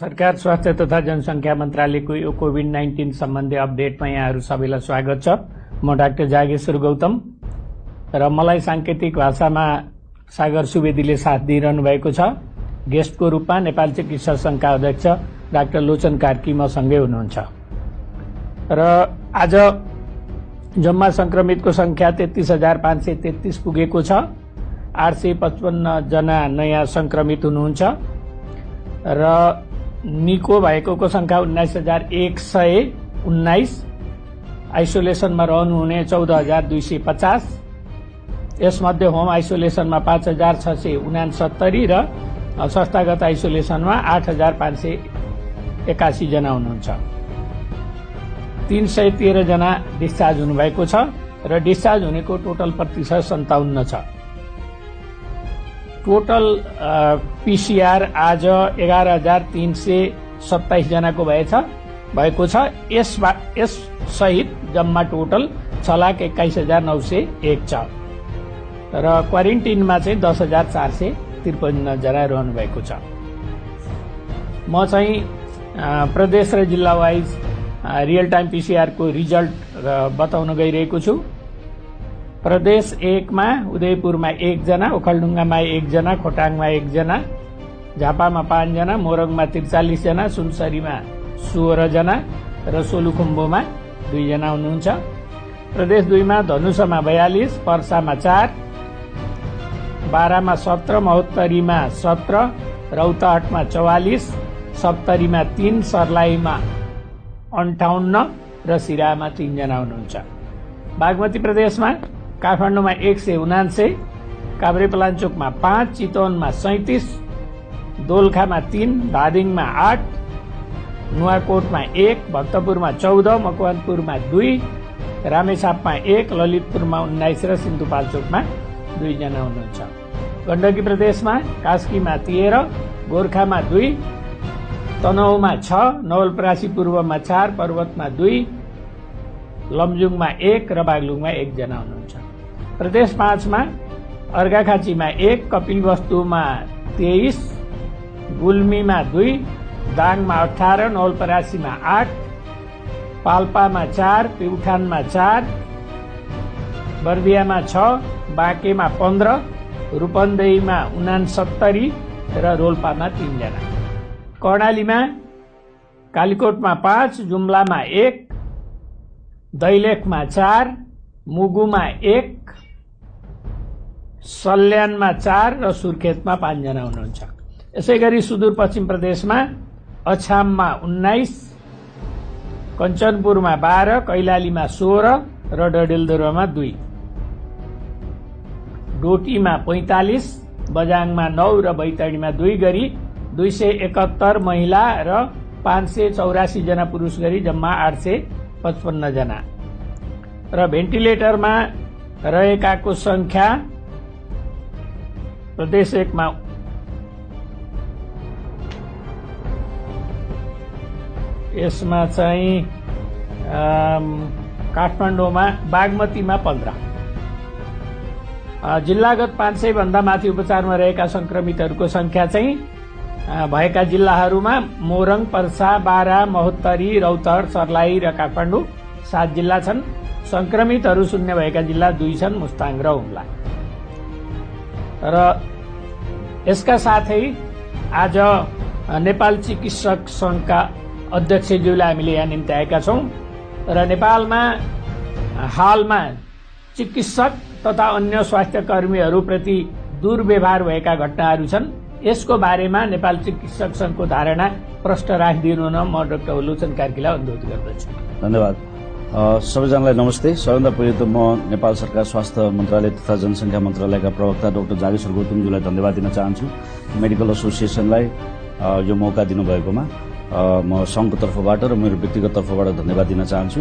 सरकार स्वास्थ्य तथा जनसंख्या मन्त्रालयको यो कोभिड-19 सम्बन्धी अपडेटमा यहाँहरू सबैलाई स्वागत छ। म डाक्टर जागेश्वर गौतम र मलाई सांकेतिक भाषामा सागर सुवेदीले साथ दिइरहनु भएको छ। गेस्टको रूपमा नेपाल चिकित्सक संघका अध्यक्ष डाक्टर लोचन कार्की मसँगै हुनुहुन्छ र आज जम्मा संक्रमितको संख्या 33,533 पुगेको छ। 855 जना नयाँ संक्रमित हुनुहुन्छ र निको भएकोको संख्या 19,119। आइसोलेसनमा रहनुहुने 14,250। यसमध्ये होम आइसोलेसनमा 5,669 र संस्थागत आइसोलेसनमा 8,581 जना हुनुहुन्छ। 313 जना डिस्चार्ज हुनुभएको छ र डिस्चार्ज हुनेको टोटल प्रतिशत 57 छ। टोटल पीसीआर आज 11,327 जनाको भएको छ। यस सहित जम्मा टोटल 6,21,901 छ र क्वारेन्टिनमा चाहिँ 10,453 जना रहनु भएको छ। म चाहिँ प्रदेश र जिल्ला वाइज रियल टाइम पीसीआर को रिजल्ट बताउन गइरहेको छु। प्रदेश 1 मा उदयपुरमा 1 जना, ओखलढुङ्गामा 1 जना, खोटाङमा 1 जना, झापामा 5 जना, मोरङमा 43 जना, सुनसरीमा 16 जना र सोलुखुम्बुमा 2 जना हुनुहुन्छ। प्रदेश 2 मा धनुषामा 42, पर्सामा 4, बारामा 17, महोत्तरीमा 17, रौतहटमा 44, सप्तरीमा 3, सर्लाहीमा 58 र सिराहामा 3 जना हुनुहुन्छ। बागमती प्रदेशमा काठमाडौँमा 179, काभ्रेपलाञ्चोकमा 5, चितवनमा 37, दोलखामा 3, धादिङमा 8, नुवाकोटमा 1, भक्तपुरमा 14, मकवानपुरमा 2, रामेछापमा 1, ललितपुरमा 19 र सिन्धुपाल्चोकमा 2 जना हुनुहुन्छ। गण्डकी प्रदेशमा कास्कीमा 13, गोर्खामा 2, तनहुमा 6, नवलपरासी पूर्वमा 4, पर्वतमा 2, लमजुङमा 1 र बागलुङमा 1 जना हुनुहुन्छ। प्रदेश 5 मा अर्घाखाँचीमा 1, कपिलवस्तुमा 23, गुल्मीमा 2, दाङमा 18, नवलपरासीमा 8, पाल्पामा 4, प्युठानमा 4, बर्दियामा 6, बाँकेमा 15, रूपन्देहीमा 69 र रोल्पामा 3 जना। कर्णालीमा कालीकोटमा 5, जुम्लामा 1, दैलेखमा 4, मुगुमा 1, सल्यानमा 4 र सुर्खेतमा 5 जना हुनुहुन्छ। यसैगरी सुदूरपश्चिम प्रदेशमा अछाममा 19, कञ्चनपुरमा 12, कैलालीमा 16 र डडेलधुरामा 2, डोटीमा 45, बजाङमा 9 र बैतडीमा 2 गरी 271 महिला र 584 जना पुरुष गरी जम्मा 855 जना र भेन्टिलेटरमा रहेकाको संख्या प्रदेश 1 मा यसमा चाहिँ काठमाडौँमा बागमतीमा 15, जिल्लागत 500 भन्दा माथि उपचारमा रहेका संक्रमितहरूको संख्या चाहिँ भएका जिल्लाहरूमा मोरङ, पर्सा, बारा, महोत्तरी, रौतहट, सर्लाही र काठमाडौँ 7 जिल्ला छन्। संक्रमितहरू शून्य भएका जिल्ला 2 छन्, मुस्ताङ र हुम्ला। र यसका साथै आज नेपाल चिकित्सक संघका अध्यक्षज्यूलाई हामीले यहाँ निम्ति आएका छौं र नेपालमा हालमा चिकित्सक तथा अन्य स्वास्थ्य कर्मीहरूप्रति दुर्व्यवहार भएका घटनाहरू छन्। यसको बारेमा नेपाल चिकित्सक संघको धारणा प्रष्ट राखिदिनु न म डाक्टर लोचन कार्कीलाई अनुरोध गर्दछु। धन्यवाद। सबैजनालाई नमस्ते। सबैभन्दा पहिले त म नेपाल सरकार स्वास्थ्य मन्त्रालय तथा जनसंख्या मन्त्रालयका प्रवक्ता डाक्टर जागेश्वर गौतमज्यूलाई धन्यवाद दिन चाहन्छु। मेडिकल एसोसिएसनलाई यो मौका दिनुभएकोमा म संघको तर्फबाट र मेरो व्यक्तिगत तर्फबाट धन्यवाद दिन चाहन्छु।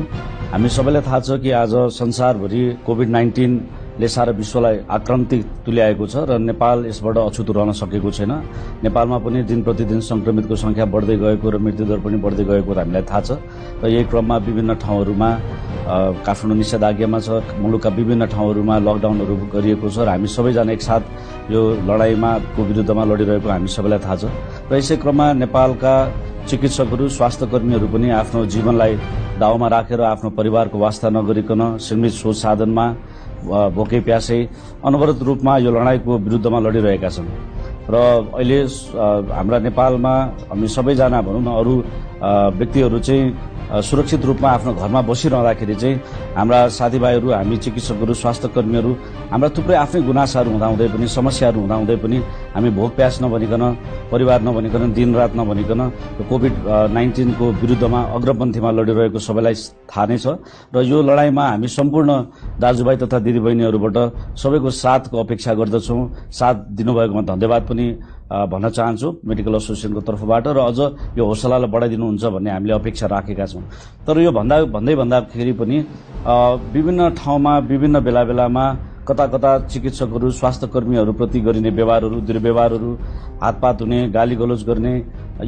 हामी सबैलाई थाहा छ कि आज संसारभरि कोभिड-19 ले सारा विश्वलाई आक्रान्तिक तुल्याएको छ र नेपाल यसबाट अछुतो रहन सकेको छैन। नेपालमा पनि दिन प्रतिदिन संक्रमितको संख्या बढ्दै गएको र मृत्युदर पनि बढ्दै गएको हामीलाई थाहा छ र यही क्रममा विभिन्न ठाउँहरूमा काठमाडौँ निषेधाज्ञामा छ, मुलुकका विभिन्न ठाउँहरूमा लकडाउनहरू गरिएको छ र हामी सबैजना एकसाथ यो लडाईँमा को विरुद्धमा लडिरहेको हामी सबैलाई थाहा छ र यसै क्रममा नेपालका चिकित्सकहरू स्वास्थ्यकर्मीहरू पनि आफ्नो जीवनलाई दाउमा राखेर आफ्नो परिवारको वास्ता नगरिकन सीमित स्रोत साधनमा भोकै प्यासै अनवरत रूपमा यो लडाईँको विरुद्धमा लडिरहेका छन् र अहिले हाम्रा नेपालमा हामी सबैजना भनौँ न अरू व्यक्तिहरू चाहिँ सुरक्षित रूपमा आफ्नो घरमा बसिरहँदाखेरि चाहिँ हाम्रा साथीभाइहरू हामी चिकित्सकहरू स्वास्थ्यकर्मीहरू हाम्रा थुप्रै आफ्नै गुनासाहरू हुँदाहुँदै पनि समस्याहरू हुँदाहुँदै पनि हामी भोक प्यास नभनिकन परिवार नभनिकन दिनरात नभनिकन कोभिड-19 को विरुद्धमा अग्रपन्थीमा लडिरहेको सबैलाई थाहा नै छ र यो लडाईँमा हामी सम्पूर्ण दाजुभाइ तथा दिदीबहिनीहरूबाट सबैको साथको अपेक्षा गर्दछौँ। साथ दिनुभएकोमा धन्यवाद पनि भन्न चाहन्छु मेडिकल एसोसिएसनको तर्फबाट र अझ यो हौसलालाई बढाइदिनुहुन्छ भन्ने हामीले अपेक्षा राखेका छौँ। तर यो भन्दाखेरि पनि विभिन्न ठाउँमा विभिन्न बेलामा कता कता चिकित्सकहरू स्वास्थ्यकर्मीहरूप्रति गरिने व्यवहारहरू दुर्व्यवहारहरू हातपात हुने गाली गलौज गर्ने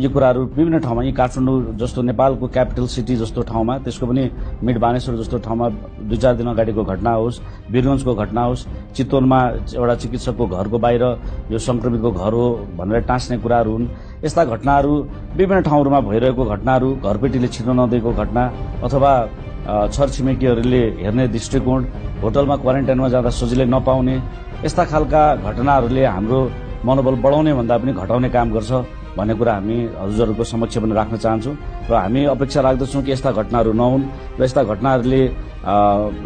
यो कुराहरू विभिन्न ठाउँमा यी काठमाडौँ जस्तो नेपालको क्यापिटल सिटी जस्तो ठाउँमा त्यसको पनि मिड बानेश्वर जस्तो ठाउँमा 2-4 दिन अगाडिको घटना होस् वीरगञ्जको घटना होस् चितवनमा एउटा चिकित्सकको घरको बाहिर यो संक्रमितको घर हो भनेर टाँस्ने कुराहरू हुन्। यस्ता घटनाहरू विभिन्न ठाउँहरूमा भइरहेको घटनाहरू घरपेटीले छिर्न नदिएको घटना अथवा छरछिमेकीहरूले हेर्ने दृष्टिकोण होटलमा क्वारेन्टाइनमा जाँदा सजिलै नपाउने यस्ता खालका घटनाहरूले हाम्रो मनोबल बढाउने भन्दा पनि घटाउने काम गर्छ भन्ने कुरा हामी हजुरहरूको समक्ष पनि राख्न चाहन्छौँ र हामी अपेक्षा राख्दछौँ कि यस्ता घटनाहरू नहुन् र यस्ता घटनाहरूले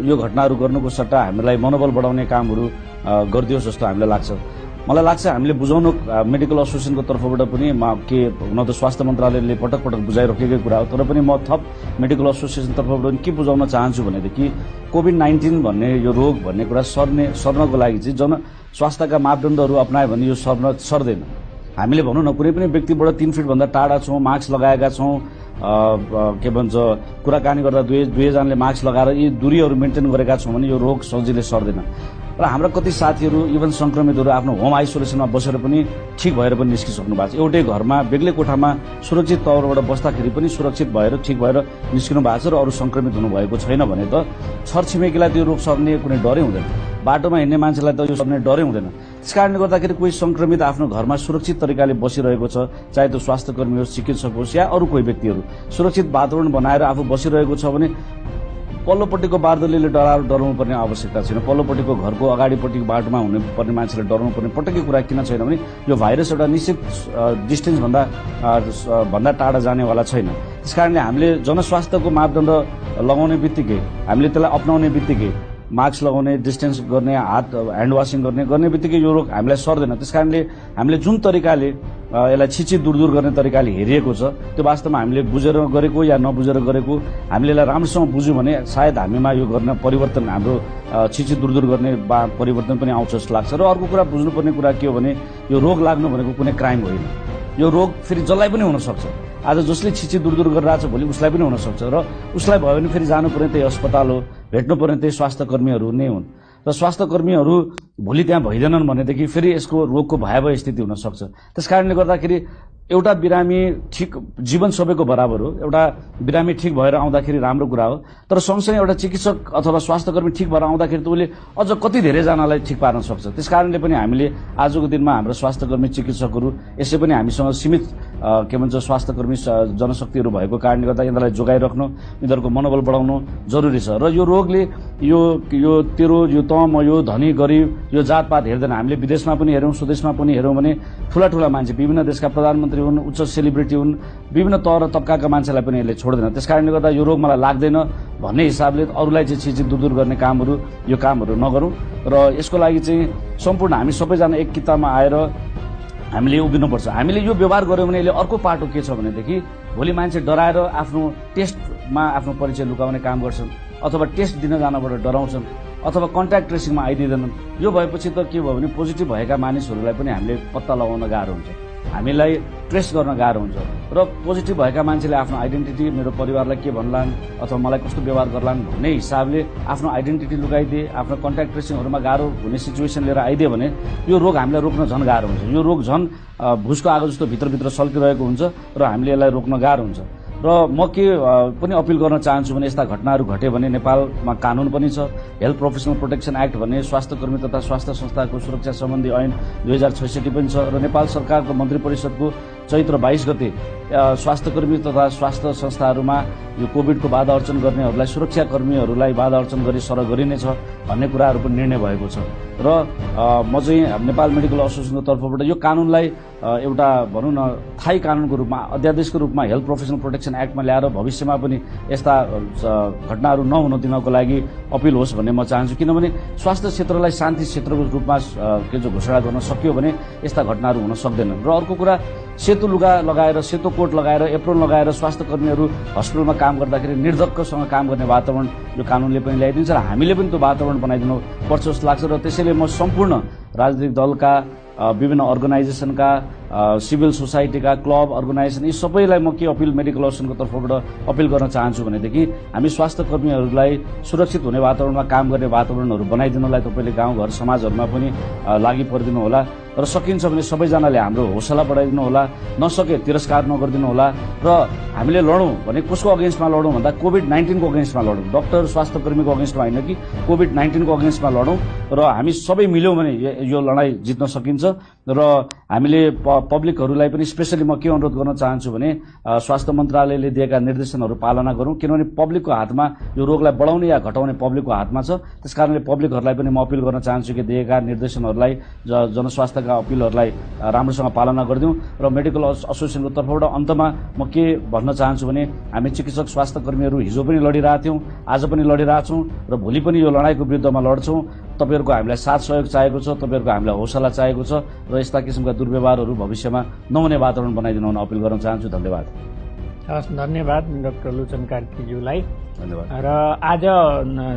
यो घटनाहरू गर्नुको सट्टा हामीलाई मनोबल बढाउने कामहरू गरिदियोस् जस्तो हामीलाई लाग्छ। मलाई लाग्छ हामीले बुझाउनु मेडिकल एसोसिएसनको तर्फबाट पनि के हुन त स्वास्थ्य मन्त्रालयले पटक पटक बुझाइराखेकै कुरा हो तर पनि म थप मेडिकल एसोसिएसन तर्फबाट पनि के बुझाउन चाहन्छु भनेदेखि कोभिड-19 भन्ने यो रोग भन्ने कुरा सर्नको लागि चाहिँ जन स्वास्थ्यका मापदण्डहरू अपनायो भने यो सर्दैन। हामीले भनौँ न कुनै पनि व्यक्तिबाट 3 फिट भन्दा टाढा छौँ मास्क लगाएका छौँ के भन्छ कुराकानी गर्दा दुवैजनाले मास्क लगाएर यी दूरीहरू मेन्टेन गरेका छौँ भने यो रोग सजिलै सर्दैन र हाम्रा कति साथीहरू इभन संक्रमितहरू आफ्नो होम आइसोलेसनमा बसेर पनि ठिक भएर पनि निस्किसक्नु भएको छ। एउटै घरमा बेग्लै कोठामा सुरक्षित तौरबाट बस्दाखेरि पनि सुरक्षित भएर ठिक भएर निस्किनु भएको छ र अरू संक्रमित हुनुभएको छैन भने त छरछिमेकीलाई त्यो रोग सर्ने कुनै डरै हुँदैन बाटोमा हिँड्ने मान्छेलाई त यो सर्ने डरै हुँदैन। त्यसकारणले गर्दाखेरि कोही संक्रमित आफ्नो घरमा सुरक्षित तरिकाले बसिरहेको छ चाहे त्यो स्वास्थ्यकर्मी होस् चिकित्सक होस् या अरू कोही व्यक्तिहरू सुरक्षित वातावरण बनाएर आफू बसिरहेको छ भने पल्लोपट्टिको बारदलीले डराउनु पर्ने आवश्यकता छैन। पल्लोपट्टिको घरको अगाडिपट्टिको बाटोमा हुने पर्ने मान्छेले डराउनु पर्ने पटक्कै कुरा किन छैन भने यो भाइरस एउटा निश्चित डिस्टेन्स भन्दा टाढा जानेवाला छैन। त्यसकारणले हामीले जनस्वास्थ्यको मापदण्ड लगाउने बित्तिकै हामीले त्यसलाई अपनाउने बित्तिकै मास्क लगाउने डिस्टेन्स गर्ने ह्यान्ड वासिङ गर्ने बित्तिकै यो रोग हामीलाई सर्दैन। त्यसकारणले हामीले जुन तरिकाले यसलाई छिछि दूर गर्ने तरिकाले हेरिएको छ त्यो वास्तवमा हामीले बुझेर गरेको या नबुझेर गरेको हामीले यसलाई राम्रोसँग बुझ्यौँ भने सायद हामीमा यो गर्न परिवर्तन हाम्रो छिछि दूर गर्ने परिवर्तन पनि आउँछ जस्तो लाग्छ। र अर्को कुरा बुझ्नुपर्ने कुरा के हो भने यो रोग लाग्नु भनेको कुनै क्राइम होइन। यो रोग फेरि जसलाई पनि हुन सक्छ। आज जसले छिछि दूर गरिरहेछ भोलि उसलाई पनि हुन सक्छ र उसलाई भयो भने फेरि जानुपर्ने त्यही अस्पताल हो भेट्नुपर्ने त्यही स्वास्थ्यकर्मीहरू नै हुन् र स्वास्थ्यकर्मीहरू भोलि त्यहाँ भइदैनन् भनेदेखि फेरि यसको रोगको भयावह स्थिति हुन सक्छ। त्यसकारणले गर्दाखेरि एउटा बिरामी ठिक जीवन सबैको बराबर हो। एउटा बिरामी ठिक भएर आउँदाखेरि राम्रो कुरा हो तर सँगसँगै एउटा चिकित्सक अथवा स्वास्थ्यकर्मी ठिक भएर आउँदाखेरि त उसले अझ कति धेरैजनालाई ठिक पार्न सक्छ। त्यसकारणले पनि हामीले आजको दिनमा हाम्रो स्वास्थ्यकर्मी चिकित्सकहरू यसै पनि हामीसँग सीमित के भन्छ स्वास्थ्यकर्मी जनशक्तिहरू भएको कारणले गर्दा यिनीहरूलाई जोगाइराख्नु यिनीहरूको मनोबल बढाउनु जरुरी छ। र यो रोगले यो तेरो यो त म यो धनी गरिब यो जातपात हेर्दैन। हामीले विदेशमा पनि हेरौँ स्वदेशमा पनि हेरौँ भने ठुला मान्छे विभिन्न देशका प्रधानमन्त्री हुन् उच्च सेलिब्रिटी हुन् विभिन्न तह र तबकाका मान्छेलाई पनि यसले छोड्दैन। त्यसकारणले गर्दा यो रोग मलाई लाग्दैन भन्ने हिसाबले अरूलाई चाहिँ छिछि दूर गर्ने यो कामहरू नगरौँ र यसको लागि चाहिँ सम्पूर्ण हामी सबैजना एक किताबमा आएर हामीले उभिनुपर्छ। हामीले यो व्यवहार गर्यौँ भने यसले अर्को पाटो के छ भनेदेखि भोलि मान्छे डराएर आफ्नो टेस्टमा आफ्नो परिचय लुकाउने काम गर्छन् अथवा टेस्ट दिन जानबाट डराउँछन् अथवा कन्ट्याक्ट ट्रेसिङमा आइदिँदैनन्। यो भएपछि त के भयो भने पोजिटिभ भएका मानिसहरूलाई पनि हामीले पत्ता लगाउन गाह्रो हुन्छ हामीलाई ट्रेस गर्न गाह्रो हुन्छ र पोजिटिभ भएका मान्छेले आफ्नो आइडेन्टिटी मेरो परिवारलाई के भन्लान् अथवा मलाई कस्तो व्यवहार गर्लान् भन्ने हिसाबले आफ्नो आइडेन्टिटी लुकाइदिए आफ्नो कन्ट्याक्ट ट्रेसिङहरूमा गाह्रो हुने सिचुएसन लिएर आइदियो भने यो रोग हामीलाई रोक्न झन् गाह्रो हुन्छ। यो रोग झन् भुसको आगो जस्तो भित्रभित्र सल्किरहेको हुन्छ र हामीले यसलाई रोक्न गाह्रो हुन्छ। र म के पनि अपिल गर्न चाहन्छु भने यस्ता घटनाहरू घट्यो भने नेपालमा कानून पनि छ हेल्थ प्रोफेसनल प्रोटेक्सन एक्ट भन्ने स्वास्थ्यकर्मी तथा स्वास्थ्य संस्थाको सुरक्षा सम्बन्धी ऐन 2066 पनि छ र नेपाल सरकारको मन्त्री परिषदको चैत्र 22 गते स्वास्थ्यकर्मी तथा स्वास्थ्य संस्थाहरूमा यो कोभिडको बाधा अर्चन गर्नेहरूलाई सुरक्षाकर्मीहरूलाई बाधा अर्चन गरी सरह गरिनेछ भन्ने कुराहरू पनि निर्णय भएको छ र म चाहिँ नेपाल मेडिकल एसोसिएसनको तर्फबाट यो कानूनलाई एउटा भनौँ न थाई कानूनको रूपमा अध्यादेशको रूपमा हेल्थ प्रोफेसनल प्रोटेक्सन एक्टमा ल्याएर भविष्यमा पनि यस्ता घटनाहरू नहुन दिनको लागि अपिल होस् भन्ने म चाहन्छु किनभने स्वास्थ्य क्षेत्रलाई शान्ति क्षेत्रको रूपमा घोषणा गर्न सकियो भने यस्ता घटनाहरू हुन सक्दैनन् र अर्को कुरा सेतो लुगा लगाएर सेतो कोट लगाएर एप्रोन लगाएर स्वास्थ्य कर्मीहरू हस्पिटलमा काम गर्दाखेरि निर्धक्कसँग काम गर्ने वातावरण यो कानूनले पनि ल्याइदिन्छ र हामीले पनि त्यो वातावरण बनाइदिनु पर्छ जस्तो लाग्छ र त्यसैले म सम्पूर्ण राजनीतिक दलका विभिन्न अर्गनाइजेसनका सिभिल सोसाइटीका क्लब अर्गनाइजेसन यी सबैलाई म के अपिल मेडिकल एसोसिएसनको तर्फबाट अपिल गर्न चाहन्छु भनेदेखि हामी स्वास्थ्य कर्मीहरूलाई सुरक्षित हुने वातावरणमा काम गर्ने वातावरणहरू बनाइदिनलाई तपाईँले गाउँघर समाजहरूमा पनि लागि परिदिनु होला र सकिन्छ भने सबैजनाले हाम्रो हौसला बढाइदिनु होला नसके तिरस्कार नगरिदिनु होला र हामीले लडौँ भने कसको अगेन्स्टमा लडौँ भन्दा कोभिड-19को अगेन्स्टमा लडौँ डक्टर स्वास्थ्य कर्मीको अगेन्स्टमा होइन कि कोभिड-19को अगेन्स्टमा लडौँ र हामी सबै मिल्यौँ भने यो लडाईँ जित्न सकिन्छ र हामीले पब्लिकहरूलाई पनि स्पेसली म के अनुरोध गर्न चाहन्छु भने स्वास्थ्य मन्त्रालयले दिएका निर्देशनहरू पालना गरौँ किनभने पब्लिकको हातमा यो रोगलाई बढाउने या घटाउने पब्लिकको हातमा छ त्यसकारणले पब्लिकहरूलाई पनि म अपिल गर्न चाहन्छु कि दिएका निर्देशनहरूलाई जनस्वास्थ्यका अपिलहरूलाई राम्रोसँग पालना गरिदिउँ र मेडिकल एसोसिएसनको तर्फबाट अन्तमा म के भन्न चाहन्छु भने हामी चिकित्सक स्वास्थ्य कर्मीहरू हिजो पनि लडिरहेका थियौँ आज पनि लडिरहेछौँ र भोलि पनि यो लडाईँको विरुद्धमा लड्छौँ तपाईहरूको हामीलाई साथ सहयोग चाहिएको छ तपाईँहरूको हामीलाई हौसला चाहिएको छ र यस्ता किसिमका दुर्व्यवहारहरू भविष्यमा नहुने वातावरण बनाइदिनु हुन अपिल गर्न चाहन्छु धन्यवाद हस् धन्यवाद डाक्टर लोचन कार्कीज्यूलाई धन्यवाद र आज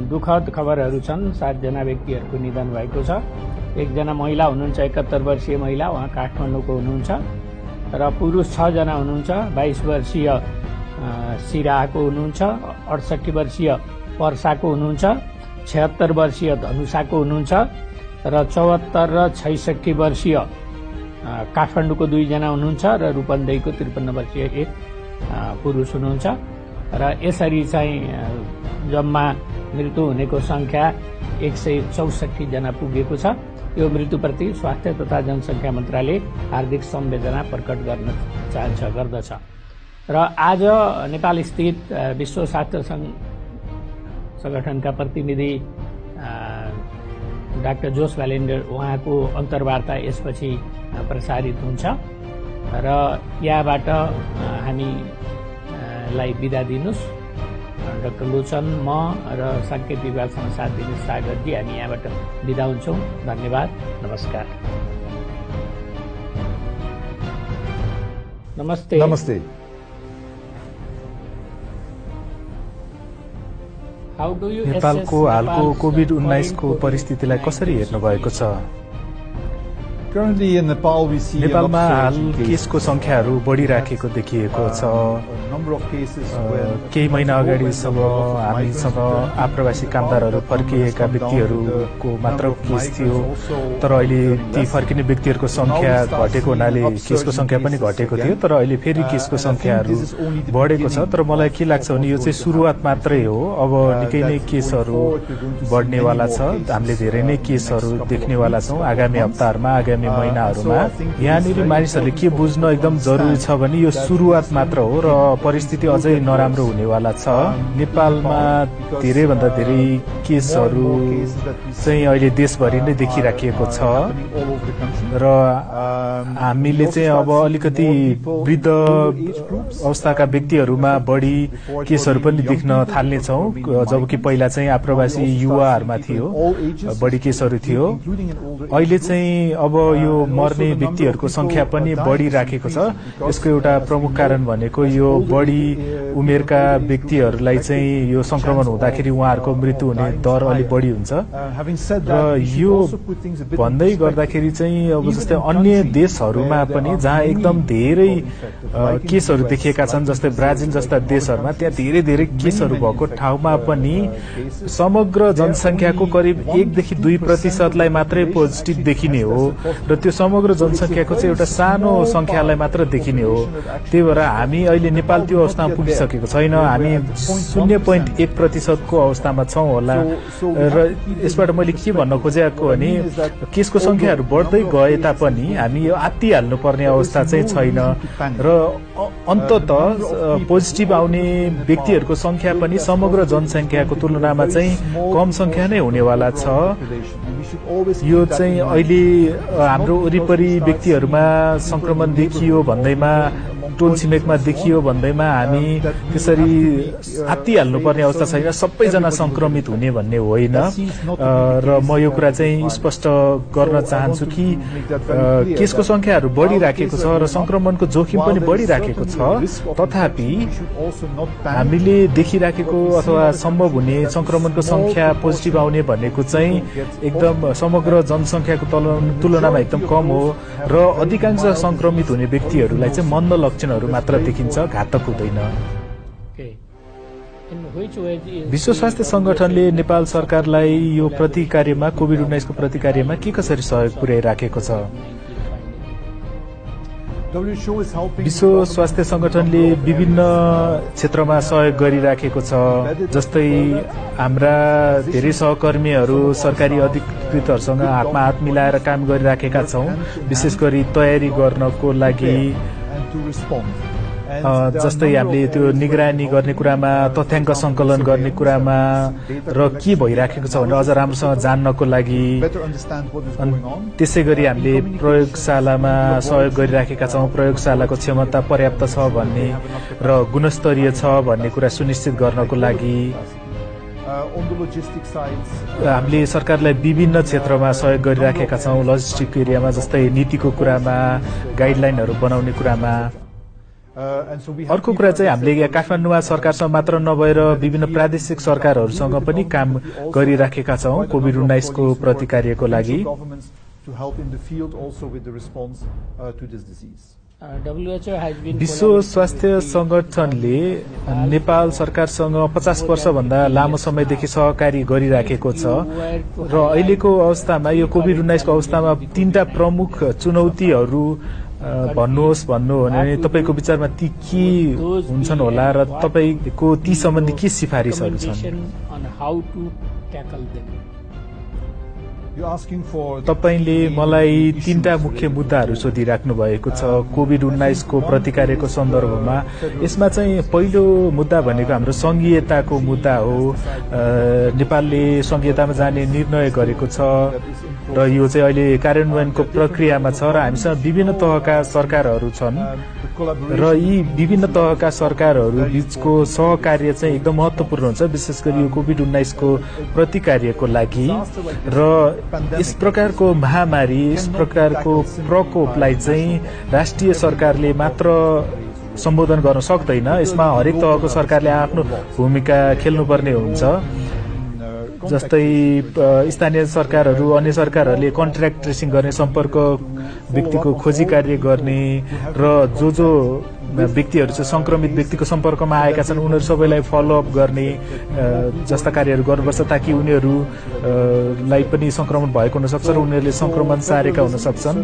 दुःखद खबरहरू छन् 7 जना व्यक्तिहरूको निधन भएको छ एकजना महिला हुनुहुन्छ 71 वर्षीय महिला उहाँ काठमाडौँको हुनुहुन्छ र पुरुष 6 जना हुनुहुन्छ 22 वर्षीय सिराहाको हुनुहुन्छ 68 वर्षीय पर्साको हुनुहुन्छ 76 वर्षीय धनुषाको हुनुहुन्छ र 74 र 66 वर्षीय काठमाडौँको 2 जना हुनुहुन्छ र रूपन्देहीको 53 वर्षीय एक पुरुष हुनुहुन्छ र यसरी चाहिँ जम्मा मृत्यु हुनेको संख्या 164 जना पुगेको छ यो मृत्युप्रति स्वास्थ्य तथा जनसङ्ख्या मन्त्रालय हार्दिक संवेदना प्रकट गर्दछ र आज नेपाल स्थित विश्व स्वास्थ्य संगठनका प्रतिनिधि डाक्टर जोस भ्यालेन्डर उहाँको अन्तर्वार्ता यसपछि प्रसारित हुन्छ र यहाँबाट हामीलाई बिदा दिनुस् डाक्टर लोचन म र साङ्केतिक विभागसँग साथ दिने सागरजी हामी यहाँबाट बिदा हुन्छौँ धन्यवाद नमस्कार नमस्ते नेपालको हालको कोभिड-19 को परिस्थितिलाई कसरी हेर्नु भएको छ नेपालमा हाल केसको संख्याहरू बढिराखेको देखिएको छ केही महिना अगाडिसम्म हामीसँग आप्रवासी कामदारहरू फर्किएका व्यक्तिहरूको मात्र केस थियो तर अहिले ती फर्किने व्यक्तिहरूको संख्या घटेको हुनाले केसको संख्या पनि घटेको थियो तर अहिले फेरि केसको संख्याहरू बढेको छ तर मलाई के लाग्छ भने यो चाहिँ सुरुवात मात्रै हो अब निकै नै केसहरू बढ्नेवाला छ हामीले धेरै नै केसहरू देख्नेवाला छौँ आगामी हप्ताहरूमा आगामी महिनाहरूमा यहाँनिर मानिसहरूले के बुझ्न एकदम जरुरी छ भने यो सुरुवात मात्र हो र परिस्थिति अझै नराम्रो हुनेवाला छ नेपालमा धेरैभन्दा धेरै केसहरू चाहिँ अहिले देशभरि नै देखिराखिएको छ र हामीले चाहिँ अब अलिकति वृद्ध अवस्थाका व्यक्तिहरूमा बढी केसहरू पनि देख्न थाल्नेछौँ जबकि पहिला चाहिँ आप्रवासी युवाहरूमा थियो बढी केसहरू थियो अहिले चाहिँ अब यो मर्ने व्यक्तिहरूको संख्या पनि बढिराखेको छ यसको एउटा प्रमुख कारण भनेको यो बढी उमेरका व्यक्तिहरूलाई चाहिँ यो संक्रमण हुँदाखेरि उहाँहरूको मृत्यु हुने दर अलि बढी हुन्छ र यो भन्दै गर्दाखेरि चाहिँ अब जस्तै अन्य देशहरूमा पनि जहाँ एकदम धेरै केसहरू देखिएका छन् जस्तै ब्राजिल जस्ता देशहरूमा त्यहाँ धेरै धेरै केसहरू भएको ठाउँमा पनि समग्र जनसङ्ख्याको करिब 1 देखि 2% मात्रै पोजिटिभ देखिने हो र त्यो समग्र जनसङ्ख्याको चाहिँ एउटा सानो सङ्ख्यालाई मात्र देखिने हो। त्यही भएर हामी अहिले नेपाल त्यो अवस्थामा पुगिसकेको छैन। हामी 0.1% को अवस्थामा छौँ होला। र यसबाट मैले के भन्न खोजेको भने केसको सङ्ख्याहरू बढ्दै गए तापनि हामी यो आत्तिहाल्नुपर्ने अवस्था चाहिँ छैन र अन्तत पोजिटिभ आउने व्यक्तिहरूको सङ्ख्या पनि समग्र जनसङ्ख्याको तुलनामा चाहिँ कम सङ्ख्या नै हुनेवाला छ। यो चाहिँ अहिले हाम्रो वरिपरि व्यक्तिहरूमा संक्रमण देखियो भन्दैमा, टोल छिमेकमा देखियो भन्दैमा हामी त्यसरी आत्तिहाल्नुपर्ने अवस्था छैन। सबैजना संक्रमित हुने भन्ने होइन र म यो कुरा चाहिँ स्पष्ट गर्न चाहन्छु कि केसको संख्याहरू बढिराखेको छ र संक्रमणको जोखिम पनि बढिराखेको छ। तथापि हामीले देखिराखेको अथवा सम्भव हुने संक्रमणको संख्या पोजिटिभ आउने भनेको चाहिँ एकदम समग्र जनसङ्ख्याको तुलनामा एकदम कम हो र अधिकांश संक्रमित हुने व्यक्तिहरूलाई चाहिँ मन्द लक्षणहरू मात्र देखिन्छ, घातक हुँदैन। विश्व स्वास्थ्य संगठनले नेपाल सरकारलाई यो प्रतिकार्यमा कोभिड-19 को प्रतिकार्यमा के कसरी सहयोग पुर्याइराखेको छ? विश्व स्वास्थ्य संगठनले विभिन्न क्षेत्रमा सहयोग गरिराखेको छ। जस्तै हाम्रा धेरै सहकर्मीहरू सरकारी अधिकृतहरूसँग हातमा हात मिलाएर काम गरिराखेका छौँ, विशेष गरी तयारी गर्नको लागि। जस्तै हामीले त्यो निगरानी गर्ने कुरामा, तथ्याङ्क संकलन गर्ने कुरामा र के भइराखेको छ भनेर अझ राम्रोसँग जान्नको लागि। त्यसै गरी हामीले प्रयोगशालामा सहयोग गरिराखेका छौँ, प्रयोगशालाको क्षमता पर्याप्त छ भन्ने र गुणस्तरीय छ भन्ने कुरा सुनिश्चित गर्नको लागि। हामीले सरकारलाई विभिन्न क्षेत्रमा सहयोग गरिराखेका छौँ, लजिस्टिक एरियामा, जस्तै नीतिको कुरामा, गाइडलाइनहरू बनाउने कुरामा। अर्को कुरा चाहिँ हामीले यहाँ काठमाडौँमा सरकारसँग मात्र नभएर विभिन्न प्रादेशिक सरकारहरूसँग पनि काम गरिराखेका छौँ कोभिड-19 को प्रतिकार्यको लागि। विश्व स्वास्थ्य संगठनले नेपाल सरकारसँग 50 वर्षभन्दा लामो समयदेखि सहकारी गरिराखेको छ र अहिलेको अवस्थामा यो कोभिड-19 को अवस्थामा 3टा प्रमुख चुनौतीहरू भन्नुहोस् भन्नु भने तपाईको विचारमा ती के हुन्छन् होला र तपाईको ती सम्बन्धी के सिफारिसहरू छन्? तपाईले मलाई 3टा मुख्य मुद्दाहरू सोधिराख्नु भएको छ कोभिड-19 को प्रतिकार्यको सन्दर्भमा। यसमा चाहिँ पहिलो मुद्दा भनेको हाम्रो संघीयताको मुद्दा हो। नेपालले संघीयतामा जाने निर्णय गरेको छ र यो चाहिँ अहिले कार्यान्वयनको प्रक्रियामा छ र हामीसँग विभिन्न तहका सरकारहरू छन् र यी विभिन्न तहका सरकारहरू बीचको सहकार्य चाहिँ एकदम महत्त्वपूर्ण हुन्छ, विशेष गरी यो कोभिड-19 को प्रतिकार्यको लागि। र यस प्रकारको महामारी, यस प्रकारको प्रकोपलाई चाहिँ राष्ट्रिय सरकारले मात्र सम्बोधन गर्न सक्दैन। यसमा हरेक तहको सरकारले आफ्नो भूमिका खेल्नुपर्ने हुन्छ। जस्तै स्थानीय सरकारहरू, अन्य सरकारहरूले कन्ट्र्याक्ट ट्रेसिङ गर्ने, सम्पर्क व्यक्तिको खोजी कार्य गर्ने र जो व्यक्तिहरू चाहिँ संक्रमित व्यक्तिको सम्पर्कमा आएका छन् उनीहरू सबैलाई फलोअप गर्ने जस्ता कार्यहरू गर्नुपर्छ, ताकि उनीहरूलाई पनि संक्रमण भएको हुनसक्छ र उनीहरूले संक्रमण सारेका हुन सक्छन्।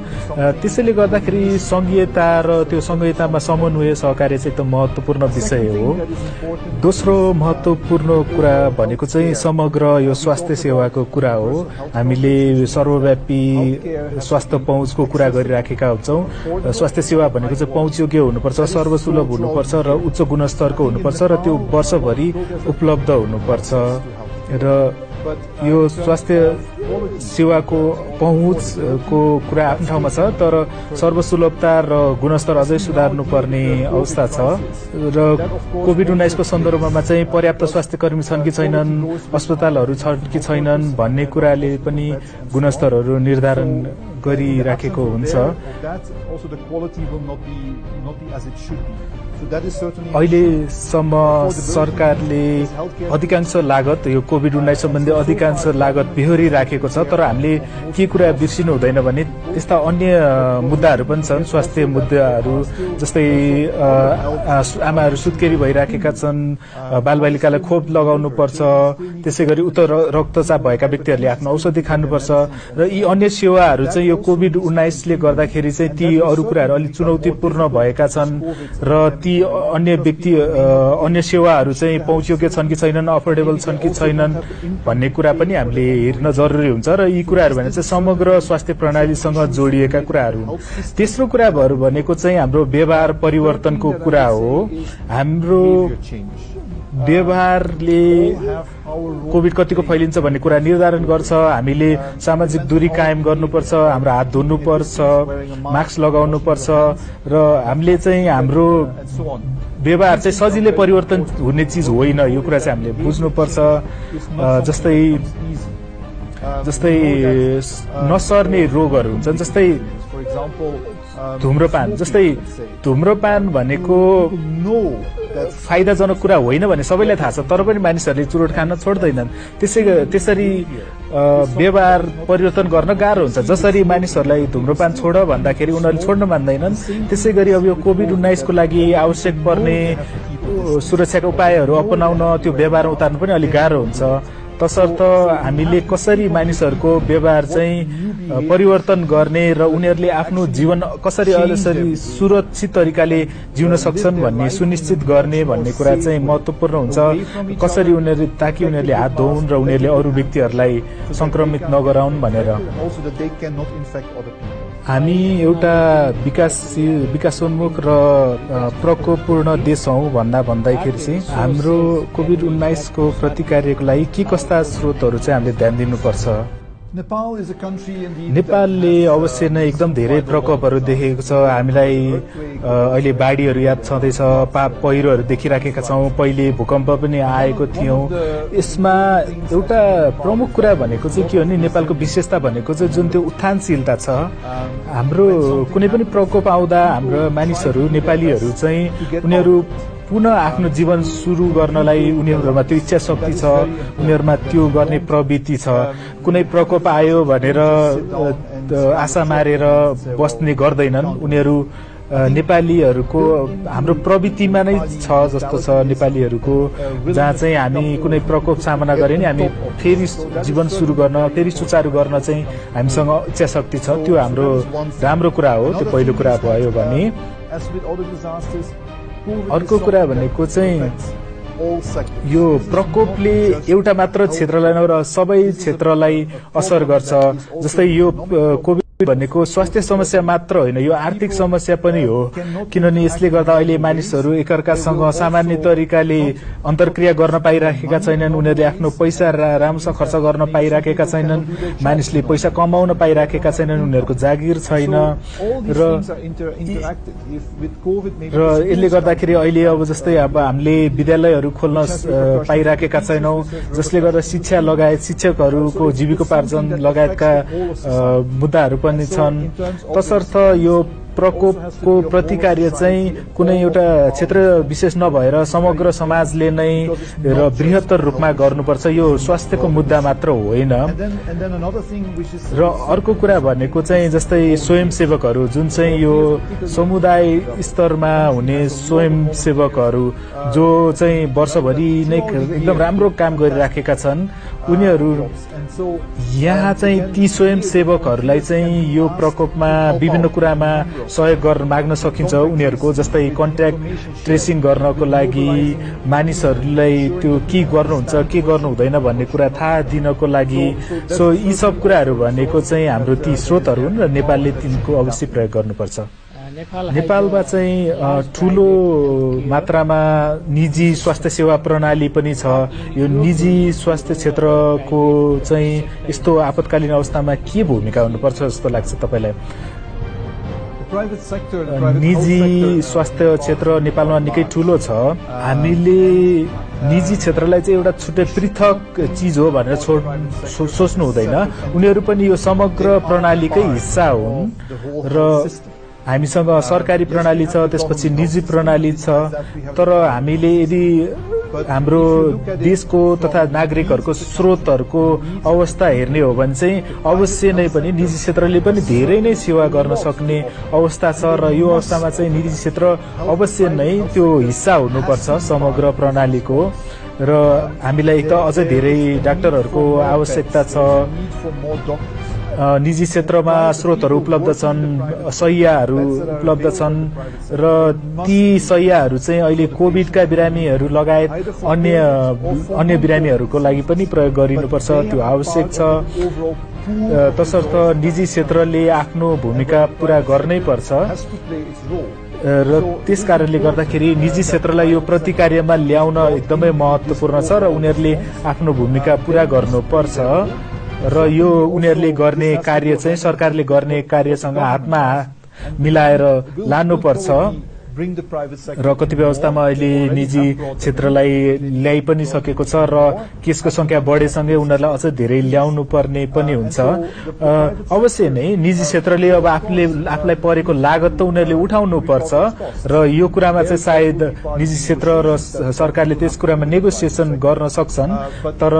त्यसैले गर्दाखेरि संघीयता र त्यो संघीयतामा समन्वय सहकार्य चाहिँ एकदम महत्त्वपूर्ण विषय हो। दोस्रो महत्त्वपूर्ण कुरा भनेको चाहिँ समग्र यो स्वास्थ्य सेवाको कुरा हो। हामीले सर्वव्यापी स्वास्थ्य पहुँचको कुरा गरिराखेका हुन्छौँ। स्वास्थ्य सेवा भनेको चाहिँ पहुँचयोग्य हुनुपर्छ, सर्वसुलभ हुनुपर्छ र उच्च गुणस्तरको हुनुपर्छ र त्यो वर्षभरि उपलब्ध हुनुपर्छ। र यो स्वास्थ्य सेवाको पहुँचको कुरा आफ्नो ठाउँमा छ, तर सर्वसुलभता र गुणस्तर अझै सुधार्नुपर्ने अवस्था छ। र कोभिड-19 को सन्दर्भमा चाहिँ पर्याप्त स्वास्थ्य कर्मी छन् कि छैनन्, अस्पतालहरू छन् कि छैनन् भन्ने कुराले पनि गुणस्तरहरू निर्धारण गरिराखेको हुन्छ। अहिलेसम्म सरकारले अधिकांश लागत यो कोभिड-19 सम्बन्धी अधिकांश लागत बेहोरी राखेको छ। तर हामीले के कुरा बिर्सिनु हुँदैन भने त्यस्ता अन्य मुद्दाहरू पनि छन्। स्वास्थ्य मुद्दाहरू जस्तै आमाहरू सुत्केरी भइराखेका छन्, बालबालिकालाई खोप लगाउनु पर्छ, त्यसै गरी उच्च रक्तचाप भएका व्यक्तिहरूले आफ्नो औषधि खानुपर्छ र यी अन्य सेवाहरू चाहिँ यो कोभिड-19 ले गर्दाखेरि चाहिँ ती अरू कुराहरू अलिक चुनौतीपूर्ण भएका छन् र ती अन्य व्यक्ति अन्य सेवाहरू चाहिँ पहुँचयोग्य छन् कि छैनन्, अफोर्डेबल छन् कि छैनन् भन्ने कुरा पनि हामीले हेर्न जरुरी हुन्छ र यी कुराहरू भने चाहिँ समग्र स्वास्थ्य प्रणालीसँग जोडिएका कुराहरू हुन्। तेस्रो कुराहरू भनेको चाहिँ हाम्रो व्यवहार परिवर्तनको कुरा हो। हाम्रो व्यवहारले कोभिड कतिको फैलिन्छ भन्ने कुरा निर्धारण गर्छ। हामीले सामाजिक दूरी कायम गर्नुपर्छ, हाम्रो हात धुनुपर्छ, मास्क लगाउनुपर्छ र हामीले चाहिँ हाम्रो व्यवहार चाहिँ सजिलै परिवर्तन हुने चिज होइन, यो कुरा चाहिँ हामीले बुझ्नुपर्छ। जस्तै नसर्ने रोगहरू हुन्छन्, जस्तै धुम्रपान भनेको फाइदाजनक कुरा होइन भन्ने सबैलाई थाहा छ, तर पनि मानिसहरूले चुरोट खान छोड्दैनन्। त्यसरी व्यवहार परिवर्तन गर्न गाह्रो हुन्छ। जसरी मानिसहरूलाई धुम्रपान छोड भन्दाखेरि उनीहरूले छोड्न मान्दैनन्, त्यसै गरी अब यो कोभिड-19 को लागि आवश्यक पर्ने सुरक्षाका उपायहरू अपनाउन, त्यो व्यवहार उतार्नु पनि अलिक गाह्रो हुन्छ। तसर्थ हामीले कसरी मानिसहरूको व्यवहार चाहिँ परिवर्तन गर्ने र उनीहरूले आफ्नो जीवन कसरी सुरक्षित तरिकाले जिउन सक्छन् भन्ने सुनिश्चित गर्ने भन्ने कुरा चाहिँ महत्त्वपूर्ण हुन्छ। कसरी उनीहरूले ताकि उनीहरूले हात धोउन् र उनीहरूले अरू व्यक्तिहरूलाई संक्रमित नगराउन् भनेर। हामी एउटा विकासोन्मुख र प्रकोपपूर्ण देश हौं भन्दाखेरि चाहिँ हाम्रो कोभिड-19 को प्रतिकार्यको लागि के कस्ता स्रोतहरू चाहिँ हामीले ध्यान दिनुपर्छ। नेपालले अवश्य नै एकदम धेरै प्रकोपहरू देखेको छ। हामीलाई अहिले बाढीहरू याद छँदैछ, पहिरोहरू देखिराखेका छौँ, पहिले भूकम्प पनि आएको थियौँ। यसमा एउटा प्रमुख कुरा भनेको चाहिँ के हो भने नेपालको विशेषता भनेको चाहिँ जुन त्यो उत्थानशीलता छ। हाम्रो कुनै पनि प्रकोप आउँदा हाम्रो मानिसहरू नेपालीहरू चाहिँ उनीहरू पुनः आफ्नो जीवन सुरु गर्नलाई उनीहरूमा त्यो इच्छा शक्ति छ, उनीहरूमा त्यो गर्ने प्रवृत्ति छ। कुनै प्रकोप आयो भनेर आशा मारेर बस्ने गर्दैनन् उनीहरू। नेपालीहरूको हाम्रो प्रवृत्तिमा नै छ जस्तो छ नेपालीहरूको, जहाँ चाहिँ हामी कुनै प्रकोप सामना गरे नि हामी फेरि जीवन सुरु गर्न, फेरि सुचारू गर्न चाहिँ हामीसँग इच्छा शक्ति छ। त्यो हाम्रो राम्रो कुरा हो। त्यो पहिलो कुरा भयो भने अर्को कुरा भनेको चाहिँ यो प्रकोपले एउटा मात्र क्षेत्रलाई नभएर सबै क्षेत्रलाई असर गर्छ। जस्तै यो कोभिड भनेको स्वास्थ्य समस्या मात्र होइन, यो आर्थिक समस्या पनि हो। किनभने यसले गर्दा अहिले मानिसहरू एकअर्कासँग सामान्य तरिकाले अन्तर्क्रिया गर्न पाइराखेका छैनन्, उनीहरूले आफ्नो पैसा राम्रोसँग खर्च गर्न पाइराखेका छैनन्, मानिसले पैसा कमाउन पाइराखेका छैनन्, उनीहरूको जागिर छैन र यसले गर्दाखेरि अहिले अब जस्तै अब हामीले विद्यालयहरू खोल्न पाइराखेका छैनौँ, जसले गर्दा शिक्षा लगायत शिक्षकहरूको जीविकोपार्जन लगायतका मुद्दाहरू पनि छन्। तसर्थ यो प्रकोपको प्रतिकार्य चाहिँ कुनै एउटा क्षेत्र विशेष नभएर समग्र समाजले नै र बृहत्तर रूपमा गर्नुपर्छ। यो स्वास्थ्यको मुद्दा मात्र होइन। र अर्को कुरा भनेको चाहिँ जस्तै स्वयंसेवकहरू, जुन चाहिँ यो समुदाय स्तरमा हुने स्वयंसेवकहरू जो चाहिँ वर्षभरि नै एकदम राम्रो काम गरिराखेका छन्, उनीहरू यहाँ चाहिँ ती स्वयंसेवकहरूलाई चाहिँ यो प्रकोपमा विभिन्न कुरामा सहयोग गर्न माग्न सकिन्छ। उनीहरूको जस्तै कन्ट्याक्ट ट्रेसिङ गर्नको लागि, मानिसहरूलाई त्यो के गर्नुहुन्छ के गर्नु हुँदैन भन्ने कुरा थाहा दिनको लागि। सो यी सब कुराहरू भनेको चाहिँ हाम्रो ती स्रोतहरू हुन् र नेपालले तिनको अवश्य प्रयोग गर्नुपर्छ। नेपालमा चाहिँ ठूलो मात्रामा निजी स्वास्थ्य सेवा प्रणाली पनि छ। यो निजी स्वास्थ्य क्षेत्रको चाहिँ यस्तो आपतकालीन अवस्थामा के भूमिका हुनुपर्छ जस्तो लाग्छ तपाईलाई? निजी स्वास्थ्य क्षेत्र नेपालमा निकै ठूलो छ। हामीले निजी क्षेत्रलाई चाहिँ एउटा छुट्टै पृथक चिज हो भनेर सोच्नु हुँदैन। उनीहरू पनि यो समग्र प्रणालीकै हिस्सा हुन् र हामीसँग सरकारी प्रणाली छ, त्यसपछि निजी प्रणाली छ, तर हामीले यदि हाम्रो देशको तथा नागरिकहरूको स्रोतहरूको अवस्था हेर्ने हो भने चाहिँ अवश्य नै पनि निजी क्षेत्रले पनि धेरै नै सेवा गर्न सक्ने अवस्था छ र यो अवस्थामा चाहिँ निजी क्षेत्र अवश्य नै त्यो हिस्सा हुनुपर्छ समग्र प्रणालीको। र हामीलाई त अझै धेरै डाक्टरहरूको आवश्यकता छ। निजी क्षेत्रमा स्रोतहरू उपलब्ध छन्, शैय्याहरू उपलब्ध छन् र ती शैय्याहरू चाहिँ अहिले कोभिडका बिरामीहरू लगायत अन्य बिरामीहरूको लागि पनि प्रयोग गरिनुपर्छ, त्यो आवश्यक छ। तसर्थ निजी क्षेत्रले आफ्नो भूमिका पूरा गर्नै पर्छ र त्यस कारणले गर्दाखेरि निजी क्षेत्रलाई यो प्रतिकार्यमा ल्याउन एकदमै महत्त्वपूर्ण छ र उनीहरूले आफ्नो भूमिका पूरा गर्नुपर्छ र यो उनीहरूले गर्ने कार्य चाहिँ सरकारले गर्ने कार्यसँग हातमा हात मिलाएर लानुपर्छ र कतिपय अवस्थामा अहिले निजी क्षेत्रलाई ल्याइ पनि सकेको छ र केसको संख्या बढेसँगै उनीहरूलाई अझ धेरै ल्याउनु पर्ने पनि हुन्छ। अवश्य नै निजी क्षेत्रले अब आफूलाई परेको लागत त उनीहरूले उठाउनु पर्छ र यो कुरामा चाहिँ सायद निजी क्षेत्र र सरकारले त्यस कुरामा नेगोसिएसन गर्न सक्छन्, तर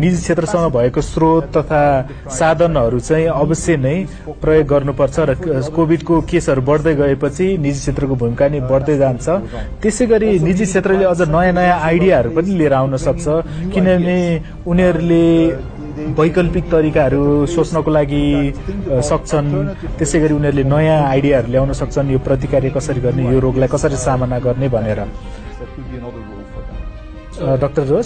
निजी क्षेत्रसँग भएको स्रोत तथा साधनहरू चाहिँ अवश्य नै प्रयोग गर्नुपर्छ र कोभिडको केसहरू बढ्दै गएपछि निजी क्षेत्रको भूमिका नै बढ्दै जान्छ। त्यसै गरी निजी क्षेत्रले अझ नयाँ नयाँ आइडियाहरू पनि लिएर आउन सक्छ, किनभने उनीहरूले वैकल्पिक तरिकाहरू सोच्नको लागि सक्छन्। त्यसै गरी उनीहरूले नयाँ आइडियाहरू ल्याउन सक्छन्, यो प्रतिकार कसरी गर्ने, यो रोगलाई कसरी सामना गर्ने भनेर। डाक्टर जोस।